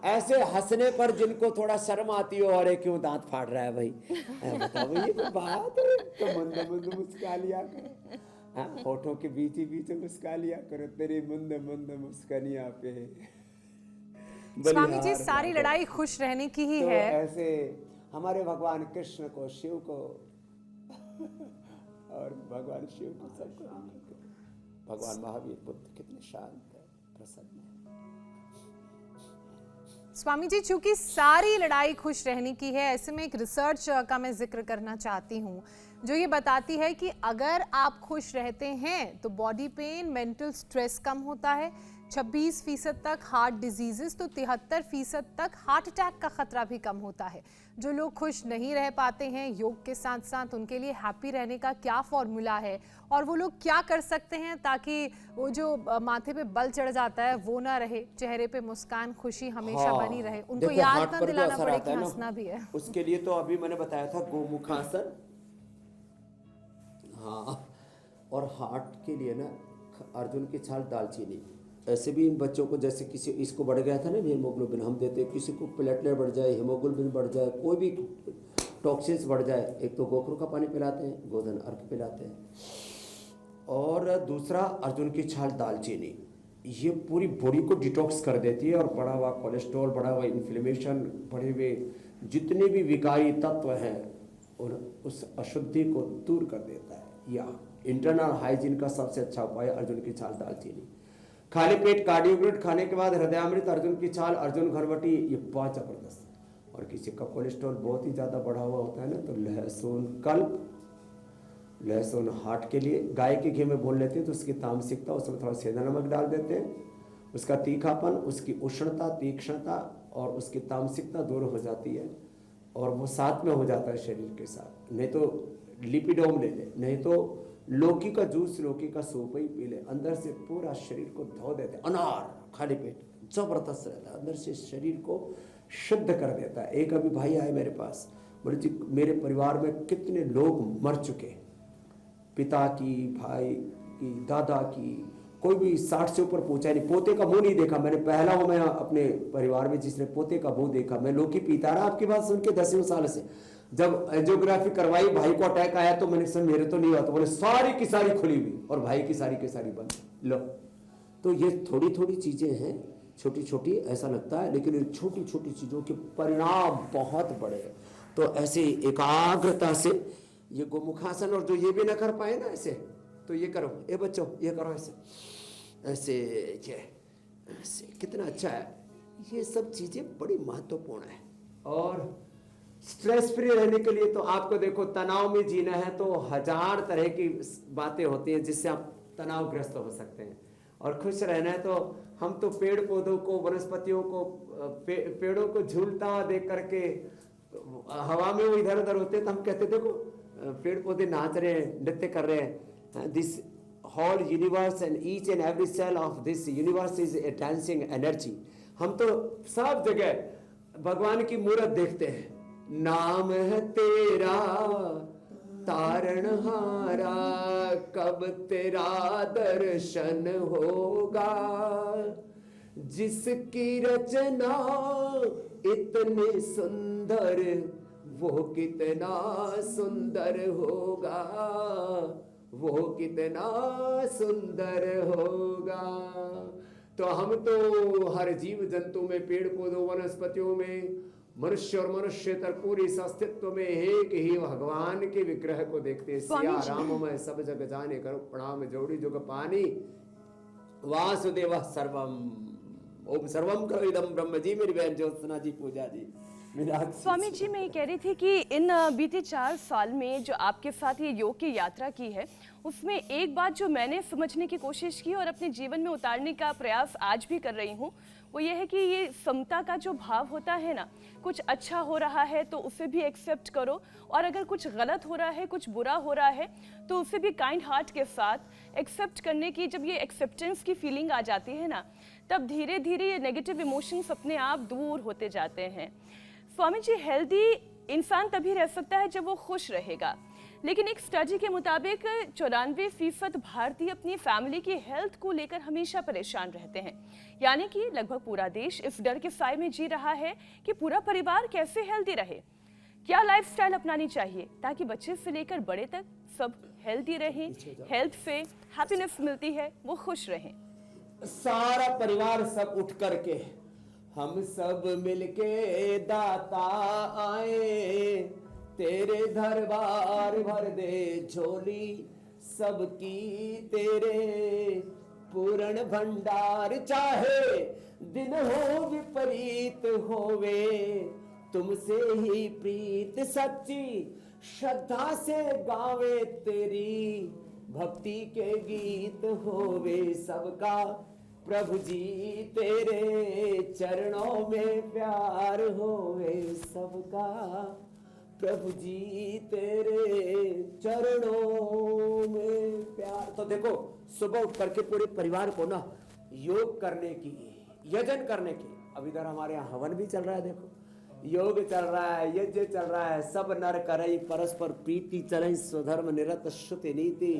ऐसे हंसने पर जिनको थोड़ा शर्म आती हो, अरे क्यों दांत फाड़ रहा है भाई, बताओ ये कोई बात है? तो मंद मंद मुस्कुरा लिया करो, होठों के बीच ही बीच मुस्कुरा लिया करो, तेरी मंद मंद मुस्कानियां पे। स्वामी जी, सारी लड़ाई खुश रहने की ही है। ऐसे हमारे भगवान कृष्ण को, शिव को और भगवान शिव को सबको भगवान महावीर बुद्ध कितने शांत है, प्रसन्न है। स्वामी जी, चूंकि सारी लड़ाई खुश रहने की है, ऐसे में एक रिसर्च का मैं जिक्र करना चाहती हूँ जो ये बताती है कि अगर आप खुश रहते हैं तो बॉडी पेन, मेंटल स्ट्रेस कम होता है, 26% तक हार्ट डिजीजेस, तो 73% तक हार्ट अटैक का खतरा भी कम होता है। जो लोग खुश नहीं रह पाते हैं, योग के साथ साथ उनके लिए हैप्पी रहने का क्या फॉर्मूला है और वो लोग क्या कर सकते हैं ताकि वो जो माथे पे बल चढ़ जाता है वो ना रहे, चेहरे पे मुस्कान, खुशी हमेशा बनी रहे, उनको देखो, याद हार्ट ना पर जो दिलाना असर पड़े आता कि है ना, हंसना भी है। उसके लिए तो अभी मैंने बताया था गोमुखासन। हाँ, और हार्ट के लिए ना अर्जुन की छाल, दालचीनी। ऐसे भी इन बच्चों को, जैसे किसी इसको बढ़ गया था ना हीमोग्लोबिन, हम देते, किसी को प्लेटलेट बढ़ जाए, हीमोग्लोबिन बढ़ जाए, कोई भी टॉक्सिन्स बढ़ जाए, एक तो गोखरू का पानी पिलाते हैं, गोधन अर्क पिलाते हैं, और दूसरा अर्जुन की छाल, दालचीनी। ये पूरी बॉडी को डिटॉक्स कर देती है और बढ़ा हुआ कोलेस्ट्रॉल, बढ़ा हुआ इन्फ्लेमेशन, बढ़े हुए जितने भी विकारी तत्व हैं और उस अशुद्धि को दूर कर देता है। या इंटरनल हाइजीन का सबसे अच्छा उपाय अर्जुन की छाल, दालचीनी। खाली पेट कार्डियोग्रेट खाने के बाद हृदयामृत, अर्जुन की छाल, अर्जुन घरवटी, ये 5 जबरदस्त। और किसी का कोलेस्ट्रॉल बहुत ही ज़्यादा बढ़ा हुआ होता है ना, तो लहसुन कल्प, लहसुन हार्ट के लिए, गाय के घी में भून लेते हैं तो उसकी तामसिकता, उसमें थोड़ा सेंधा नमक डाल देते हैं, उसका तीखापन, उसकी उष्णता, तीक्ष्णता और उसकी तामसिकता दूर हो जाती है और वो साथ में हो जाता है शरीर के साथ। नहीं तो लिपिडोम ले ले, नहीं तो लौकी का जूस, लौकी का सूप ही पी ले, अंदर से पूरा शरीर को धो देते हैं। अनार खाली पेट जबरदस्त रहता है, अंदर से शरीर को शुद्ध कर देता है। एक अभी भाई आए मेरे पास, बोले जी मेरे परिवार में कितने लोग मर चुके, पिता की, भाई की, दादा की, कोई भी 60 से ऊपर पहुंचा नहीं, पोते का मुंह नहीं देखा। मैंने पहला हूं मैं अपने परिवार में जिसने पोते का मुंह देखा। मैं लौकी पीता रहा आपकी बात सुन के 10वें साल से। जब एंजियोग्राफी करवाई, भाई को अटैक आया तो मैंने समझ मेरे तो नहीं हुआ, तो बोले सारी की सारी खुली हुई और भाई की सारी बंद। लो, तो ये थोड़ी थोड़ी चीजें हैं, छोटी छोटी ऐसा लगता है, लेकिन इन छोटी छोटी चीजों के परिणाम बहुत बड़े हैं। तो ऐसे एकाग्रता से ये गोमुखासन, और जो ये भी ना कर पाए ना ऐसे, तो ये करो, ये बच्चों ये करो, ऐसे ऐसे ऐसे, कितना अच्छा है। ये सब चीजें बड़ी महत्वपूर्ण है। और स्ट्रेस फ्री रहने के लिए तो आपको देखो, तनाव में जीना है तो 1000 तरह की बातें होती हैं जिससे आप तनावग्रस्त हो सकते हैं। और खुश रहना है तो हम तो पेड़ पौधों को, वनस्पतियों को, पेड़ों को झूलता हुआ देख करके, हवा में वो इधर उधर होते तो हम कहते देखो पेड़ पौधे नाच रहे हैं, नृत्य कर रहे हैं। This whole universe and each and every cell of this universe is a dancing energy. हम तो सब जगह भगवान की मूर्त देखते हैं। नाम है तेरा तारणहारा, कब तेरा दर्शन होगा, जिसकी रचना इतनी सुंदर, वो कितना सुंदर होगा, वो कितना सुंदर होगा। तो हम तो हर जीव जंतु में, पेड़ पौधों, वनस्पतियों में, मनुष्य और मनुष्यतर पूरे इस अस्तित्व में एक ही भगवान के विग्रह को देखते हैं। सिया राम मैं सब जग जाने, करो प्रणाम जोड़ी जुग पानी, वासुदेव सर्वम, ओम सर्वम करो इदम ब्रह्म। जी मेरी बहन ज्योत्सना जी, पूजा जी, स्वामी जी, मैं ये कह रही थी कि इन बीते 4 साल में जो आपके साथ ये योग की यात्रा की है, उसमें एक बात जो मैंने समझने की कोशिश की और अपने जीवन में उतारने का प्रयास आज भी कर रही हूँ, वो ये है कि ये समता का जो भाव होता है ना, कुछ अच्छा हो रहा है तो उसे भी एक्सेप्ट करो, और अगर कुछ गलत हो रहा है, कुछ बुरा हो रहा है, तो उसे भी काइंड हार्ट के साथ एक्सेप्ट करने की, जब ये एक्सेप्टेंस की फीलिंग आ जाती है ना, तब धीरे धीरे ये नेगेटिव इमोशंस अपने आप दूर होते जाते हैं। स्वामी जी, हेल्दी इंसान तभी रह सकता है जब वो खुश रहेगा, लेकिन एक स्टडी के मुताबिक 94% भारतीय अपनी फैमिली की हेल्थ को लेकर हमेशा परेशान रहते हैं। यानी कि लगभग पूरा देश इस डर के साए में जी रहा है कि पूरा परिवार कैसे हेल्दी रहे, क्या लाइफस्टाइल अपनानी चाहिए ताकि बच्चे से लेकर बड़े तक सब हेल्दी रहें, हेल्थ से हैप्पीनेस मिलती है, वो खुश रहें। सारा परिवार सब उठ करके, हम सब मिलके दाता आए, तेरे दरबार भर दे झोली सबकी तेरे पूर्ण भंडार। चाहे दिन हो विपरीत होवे तुमसे ही प्रीत सच्ची श्रद्धा से गावे तेरी भक्ति के गीत होवे सबका प्रभु जी तेरे चरणों में प्यार होवे सबका प्रभु जी तेरे चरणों में प्यार। तो देखो सुबह उठ करके पूरे परिवार को ना योग करने की, यजन करने की, अब इधर हमारे यहाँ हवन भी चल रहा है, देखो योग चल रहा है, यज्ञ चल रहा है, सब नर करई परस्पर प्रीति चरई स्वधर्म निरत श्रुति नीति।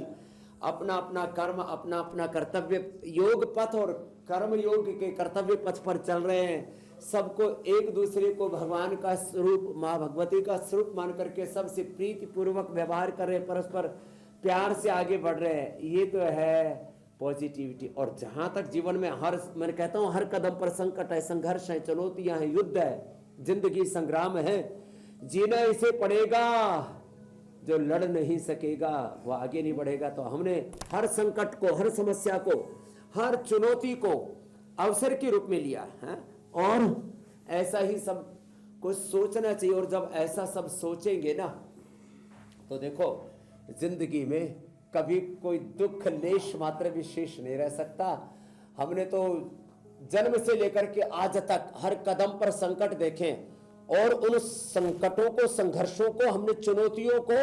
अपना अपना कर्म, अपना अपना कर्तव्य, योग पथ और कर्म योग के कर्तव्य पथ पर चल रहे हैं। सबको एक दूसरे को भगवान का स्वरूप, माँ भगवती का स्वरूप मान करके सबसे प्रीति पूर्वक व्यवहार कर रहे, परस्पर प्यार से आगे बढ़ रहे हैं। ये तो है पॉजिटिविटी। और जहां तक जीवन में मैं कहता हूं हर कदम पर संकट है, संघर्ष है, चुनौतियां हैं, युद्ध है, जिंदगी संग्राम है, जीना इसे पड़ेगा। जो लड़ नहीं सकेगा वो आगे नहीं बढ़ेगा। तो हमने हर संकट को, हर समस्या को, हर चुनौती को अवसर के रूप में लिया है और ऐसा ही सब कुछ सोचना चाहिए। और जब ऐसा सब सोचेंगे ना तो देखो जिंदगी में कभी कोई दुख लेश मात्र भी शेष नहीं रह सकता। हमने तो जन्म से लेकर के आज तक हर कदम पर संकट देखे और उन संकटों को, संघर्षों को हमने चुनौतियों को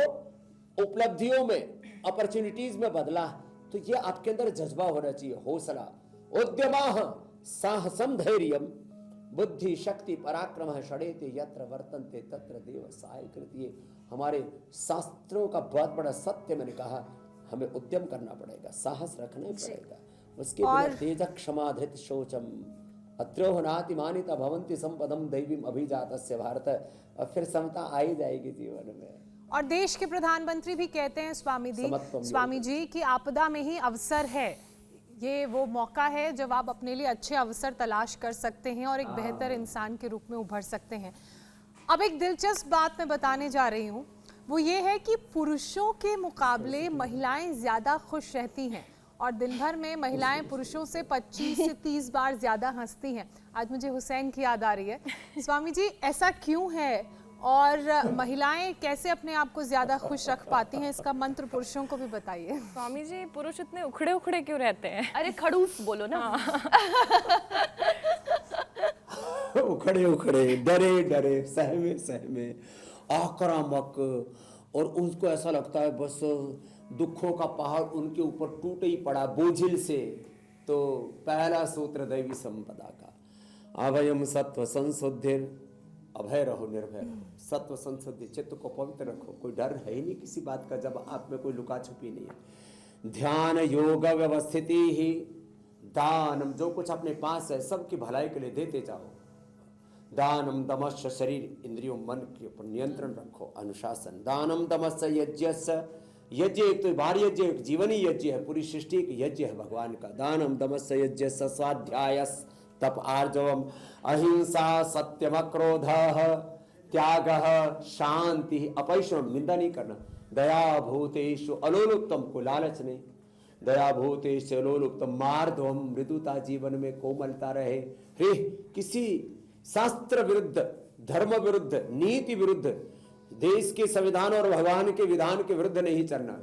उपलब्धियों में, अपॉर्चुनिटीज में बदला। तो ये आपके अंदर जज्बा होना चाहिए, हौसला, उद्यमः साहसम धैर्यम बुद्धि शक्ति पराक्रम षडेते यत्र वर्तन्ते तत्र देव सहायकृत। ये हमारे शास्त्रों का बहुत बड़ा सत्य मैंने कहा। हमें उद्यम करना पड़ेगा, साहस रखना पड़ेगा। उसके बिना तेज क्षमा धृत शोचम अत्रोह नाति मानिता भवन्ति संपदम दैवीम अभिजातस्य भारत। और फिर समता आ ही जाएगी जीवन में। और देश के प्रधानमंत्री भी कहते हैं स्वामी जी कि आपदा में ही अवसर है। ये वो मौका है जब आप अपने लिए अच्छे अवसर तलाश कर सकते हैं और एक बेहतर इंसान के रूप में उभर सकते हैं। अब एक दिलचस्प बात मैं बताने जा रही हूँ, वो ये है कि पुरुषों के मुकाबले महिलाएं ज़्यादा खुश रहती हैं और दिन भर में महिलाएं पुरुषों से 25 से 30 बार ज़्यादा हंसती हैं। आज मुझे हुसैन की याद आ रही है। स्वामी जी ऐसा क्यों है और महिलाएं कैसे अपने आप को ज़्यादा खुश रख पाती हैं, इसका मंत्र पुरुषों को भी बताइए। स्वामी जी पुरुष इतने उखड़े उखड़े क्यों रहते हैं? अरे खड़ूस बोलो ना। उखड़े उखड़े, डरे डरे, सहमे सहमे, आक्रामक। और उनको ऐसा लगता है बस दुखों का पहाड़ उनके ऊपर टूट ही पड़ा बोझिल से। तो पहला सूत्र दैवी संपदा का, अभयम सत्व संशुद्धिर, अभय रहो निर्भय रहो। सत्व संशुद्धि, चित्त को पवित्र रखो, कोई डर है ही नहीं किसी बात का जब आप में कोई लुका छुपी नहीं है। ध्यान योग व्यवस्थिति ही दानम, जो कुछ अपने पास है सबकी भलाई के लिए देते जाओ। दानम दमस्य, शरीर इंद्रियों मन के ऊपर नियंत्रण रखो, अनुशासन। दानम दमस्य यज्ञस्य, यज्ञ एक तो बाहर यज्ञ, एक जीवनी यज्ञ है, पूरी सृष्टि एक यज्ञ है भगवान का। दानम दमस्य यज्ञस्य स्वाध्यायस तप आर्जवम, अहिंसा सत्यम क्रोधः त्यागः शांति अपैशुनम, निंदा नहीं करना। दया भूतेषु अलोलुप्तम, को लालच नहीं। दया भूतेषु अलोलुप्तम, मार्दवम, मृदुता जीवन में, कोमलता रहे। किसी शास्त्र विरुद्ध, धर्म विरुद्ध, नीति विरुद्ध, देश के संविधान और भगवान के विधान के विरुद्ध नहीं चलना।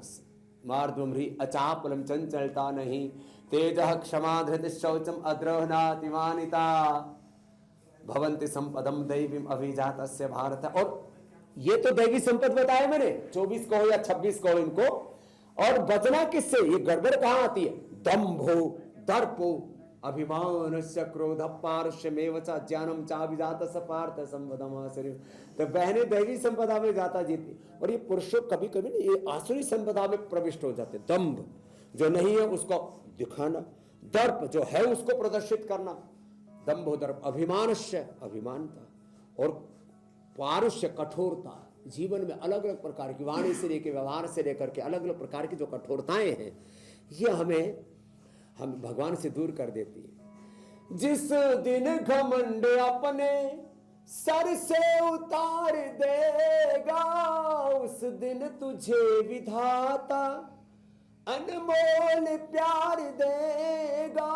मार्दवम अचापलम, चंचलता नहीं। तेजः क्षमा धृत शौचम अद्रोहनातिमानिता भवन्ति संपदम दैवीम अभिजातस्य भारत। और ये तो दैवी संपद बताया मैंने, 24 कहो या 26 कहो इनको। और बचना किससे, ये गड़बड़ कहाँ आती है? दंभो दर्पो अभिमानस्य क्रोध पारुष्यमेव च ज्ञानम चाभिजातस्य पार्थ संपदम आश्रय। तो बहनें दैवी संपदा में जाता जीती और ये पुरुषों कभी कभी नहीं, ये आसुरी संपदा में प्रविष्ट हो जाते। दंभ जो नहीं है उसको दिखाना, दर्प जो है उसको प्रदर्शित करना। दंभो दर्प, अभिमानस्य अभिमानता, और पारुष्य कठोरता। जीवन में अलग अलग प्रकार की, वाणी से लेकर व्यवहार से लेकर के अलग अलग प्रकार की जो कठोरताएं हैं, ये हम भगवान से दूर कर देती है। जिस दिन घमंड अपने सर से उतार देगा उस दिन तुझे विधाता, अनमोल प्यार देगा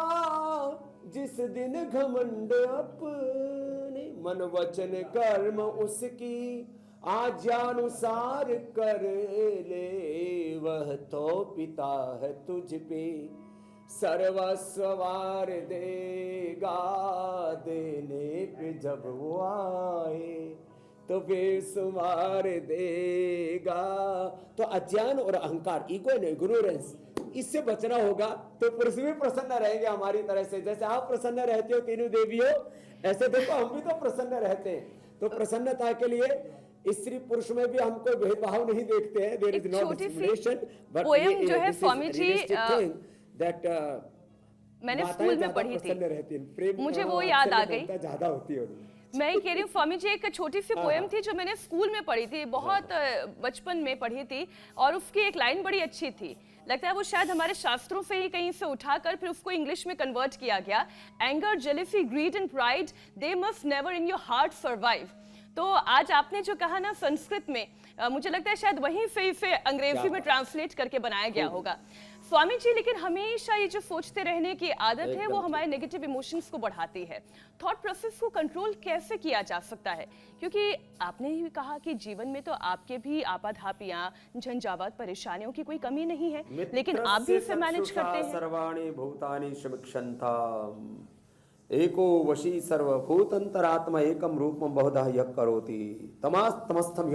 जिस दिन घमंड अपने, मन वचन कर्म उसकी आज्ञानुसार कर ले, वह तो पिता है तुझ पे सर्वस्व वार देगा, देने पे जब वो आए तो बेसुमार देगा। तो अज्ञान और अहंकार, ईगो एंड इग्नोरेंस, इससे बचना होगा तो पुरुष भी प्रसन्न रहेंगे हमारी तरह से। जैसे आप प्रसन्न रहते हो तीनों देवियों, ऐसे देखो हम भी तो प्रसन्न रहते हैं। तो प्रसन्नता के लिए स्त्री पुरुष में भी हम कोई भेदभाव नहीं देखते हैं। There is no discrimination, but poem जो है स्वामी जी दैट मैंने स्कूल में पढ़ी थी, मुझे वो याद आ गई। ज्यादा होती है, मैं ही कह रही हूँ स्वामी जी, एक छोटी सी पोएम थी जो मैंने स्कूल में पढ़ी थी, बहुत बचपन में पढ़ी थी, और उसकी एक लाइन बड़ी अच्छी थी। लगता है वो शायद हमारे शास्त्रों से ही कहीं से उठाकर फिर उसको इंग्लिश में कन्वर्ट किया गया। Anger, jealousy, grid and pride, they must never in your heart survive. तो आज आपने जो कहा ना संस्कृत में, मुझे लगता है शायद वहीं से इसे अंग्रेजी में ट्रांसलेट करके बनाया गया होगा स्वामी जी। लेकिन हमेशा ये जो सोचते रहने की आदत है वो हमारे नेगेटिव इमोशंस को बढ़ाती है। थॉट प्रोसेस को कंट्रोल कैसे किया जा सकता है? क्योंकि आपने ही कहा कि जीवन में तो आपके भी आपाधापियां, झंझावात, परेशानियों की कोई कमी नहीं है, लेकिन आप भी इसे मैनेज करते हैं। सर्वाणि भूतानि समीक्षन्ताम् एको वशी सर्वभूतंतरात्मा एकम रूपम बहुधा यः करोति तमस्तमस्थम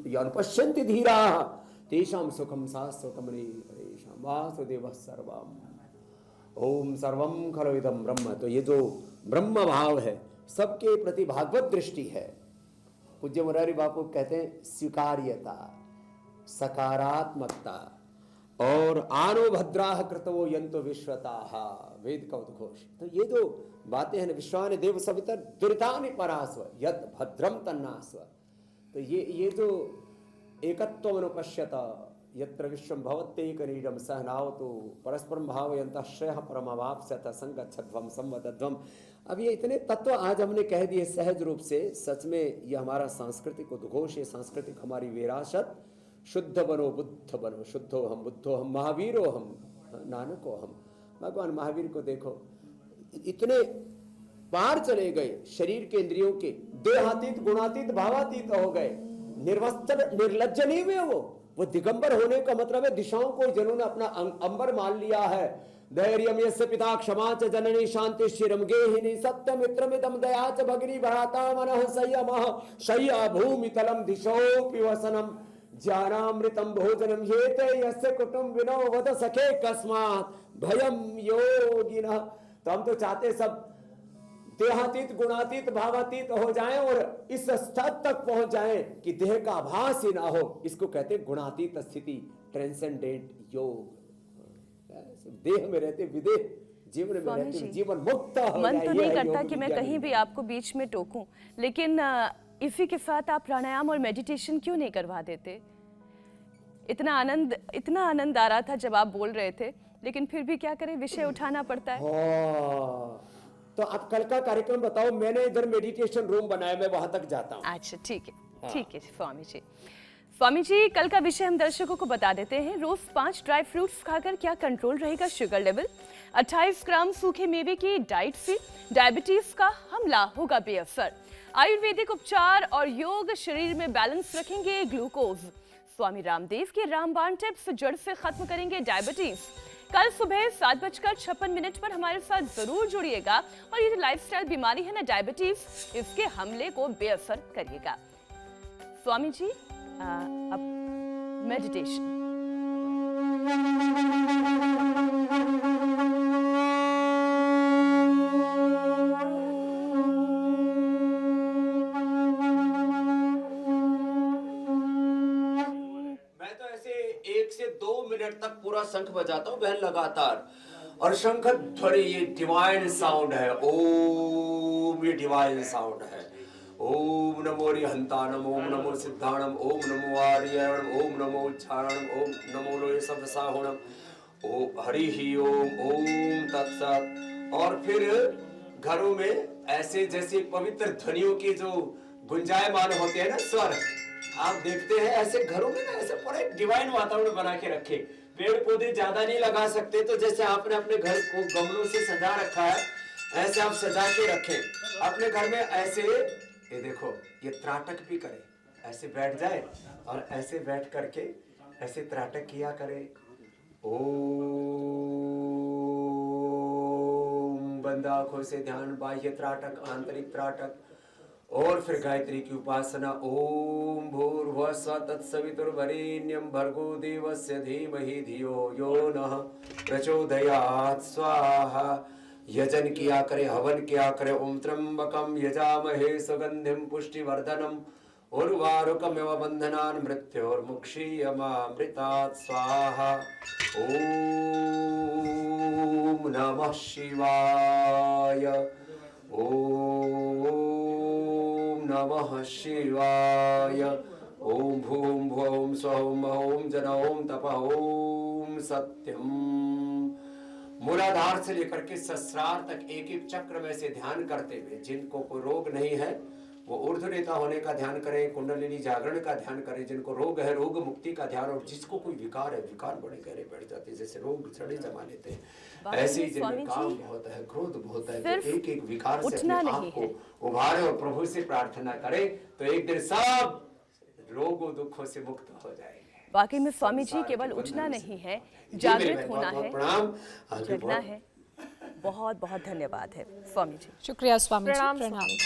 यनुपश्यन्ति धीराः तेषां सुखम शाश्वतमनि परेषां वासुदेवः सर्वम्। ओम सर्वं खलु इदं ब्रह्म। तो ये जो ब्रह्म भाव है, सबके प्रति भागवत दृष्टि है। पूज्य मुरारी बापू कहते हैं स्वीकार्यता, सकारात्मकता और आनो भद्राः कृतवो यन्तो विश्वताः, वेद का उद्घोष। तो ये जो बातें हैं, विश्वानि देव सवितर दुरितानि परास्व यद भद्रम तन्नास्व। तो ये जो एकत्वम् अनुपश्यत यत्र विश्वं भवत्येकनीडं सहनावतु परस्परं भावयन्तः श्रेयः परमवाप्स्यत संगच्छध्वं संवदध्वं। अब ये इतने तत्व आज हमने कह दिए सहज रूप से। सच में ये हमारा सांस्कृतिक उद्घोष है, सांस्कृतिक हमारी विरासत। शुद्ध बनो बुद्ध बनो, शुद्धो हम बुद्धो हम महावीरो हम नानको हम। भगवान महावीर को देखो, इतने पार चले गए शरीर के, इंद्रियों के, देहातीत, गुणातीत, भावातीत हो गए। निर्वस्त्र निर्लज्ज नहीं हुए वो दिगंबर होने का मतलब है दिशाओं को जिन्होंने अपना अंबर मान लिया है। धैर्यम यस्य पिता क्षमा च जननी शांति शिरम गेहिनी सत्यम मित्रमिदम दया च भगिनी भ्राता मनः संयमः शय्या भूमितलम दिशो पिवसनम ज्ञानामृतम भोजनम ये ते यस्य कुटुंबिनो वद सखे कस्मात् भयम योगिनः। तो हम तो चाहते सब देहातीत, गुणातीत, भावातीत हो जाएं और इस स्तर तक पहुंच जाएं कि देह का आभास ही ना हो। इसको कहते हैं गुणातीत स्थिति, ट्रांसेंडेंट योग। देह में रहते विदेह, जीवन में रहते जीवन मुक्त हो जाए। मन तो नहीं करता कि मैं कहीं भी आपको बीच में टोकूं, लेकिन इसी के साथ आप प्राणायाम और मेडिटेशन क्यों नहीं करवा देते? इतना आनंद आ रहा था जब आप बोल रहे थे, लेकिन फिर भी क्या करें, विषय उठाना पड़ता है। तो आप कल का कार्यक्रम बताओ। मैंने इधर मेडिटेशन रूम बनाया, मैं वहां तक जाता हूँ। अच्छा ठीक है, ठीक है स्वामी जी। स्वामी जी, कल का विषय हम दर्शकों को बता देते हैं। रोज 5 ड्राई फ्रूट्स खाकर क्या कंट्रोल रहेगा शुगर लेवल। 28 ग्राम सूखे मेवे की डाइट से डायबिटीज का हमला होगा बेअसर। आयुर्वेदिक उपचार और योग शरीर में बैलेंस रखेंगे ग्लूकोज। स्वामी रामदेव की रामबाण टिप्स जड़ से खत्म करेंगे डायबिटीज। कल सुबह 7:56 पर हमारे साथ जरूर जुड़िएगा और ये जो लाइफस्टाइल बीमारी है ना डायबिटीज, इसके हमले को बेअसर करिएगा। स्वामी जी अब मेडिटेशन। तक पूरा शंख बजाता हूँ बहन लगातार, और शंख ध्वनि ये डिवाइन साउंड है। ओम, ये डिवाइन साउंड है। ओम नमो रिहंतानम, ओम नमो सिद्धाणम, ओम नमो आर्यणम, ओम नमो उच्चारणम, ओम नमो लोय शब्द साहुणम, ओम हरि ही ओम तत्सत। और फिर घरों में ऐसे जैसे पवित्र ध्वनियों की जो गुंजायमान होते हैं ना स्वर, आप देखते हैं ऐसे घरों में ना ऐसे पूरे डिवाइन वातावरण बना के रखे। पेड़ पौधे ज्यादा नहीं लगा सकते, तो जैसे आपने अपने घर को गमलों से सजा रखा है, ऐसे आप सजा के रखें अपने घर में। ऐसे ये देखो, ये त्राटक भी करे, ऐसे बैठ जाए और ऐसे बैठ करके ऐसे त्राटक किया करे। ओम, बंद आंखों से ध्यान, बाह्य त्राटक, आंतरिक त्राटक, और फिर गायत्री की उपासना। ओम भूर्भुवः स्वः तत्सवितुर्वरेण्यं भर्गो देवस्य धीमहि धियो यो नः प्रचोदयात्। स्वाहा। यजन किया करे, हवन किया करे। ओम त्र्यंबकं यजामहे सुगंधिं पुष्टिवर्धनम् उर्वारुकमिव बन्धनान् मृत्योर्मुक्षीयमामृतात्। स्वाहा। ओम नमः शिवाय। ओम नमः शिवाय। ओम भूम भुवं स्वः ओम जन ओम तप ओम सत्यम। मूलाधार से लेकर के सहस्रार तक एक एक चक्र में से ध्यान करते हुए, जिनको कोई रोग नहीं है वो ऊर्ध्वरेता होने का ध्यान करें, कुंडलिनी जागरण का ध्यान करें। जिनको रोग है रोग मुक्ति का ध्यान, और जिसको कोई विकार है, विकार बड़े गहरे बैठ जाते हैं, जैसे रोग सड़े जमा लेते हैं, ऐसे ही जिनमें काम बहुत है, क्रोध बहुत है, तो एक एक विकार से अपने आप को उभारे और प्रभु से प्रार्थना करें, तो एक दिन सब रोगों दुखों से मुक्त हो जाएंगे। वाकई में स्वामी जी, केवल उठना नहीं है, जागृत होना है, जगना है। बहुत बहुत धन्यवाद है स्वामी जी। शुक्रिया स्वामी जी, प्रणाम प्रणाम। स्वामी जी।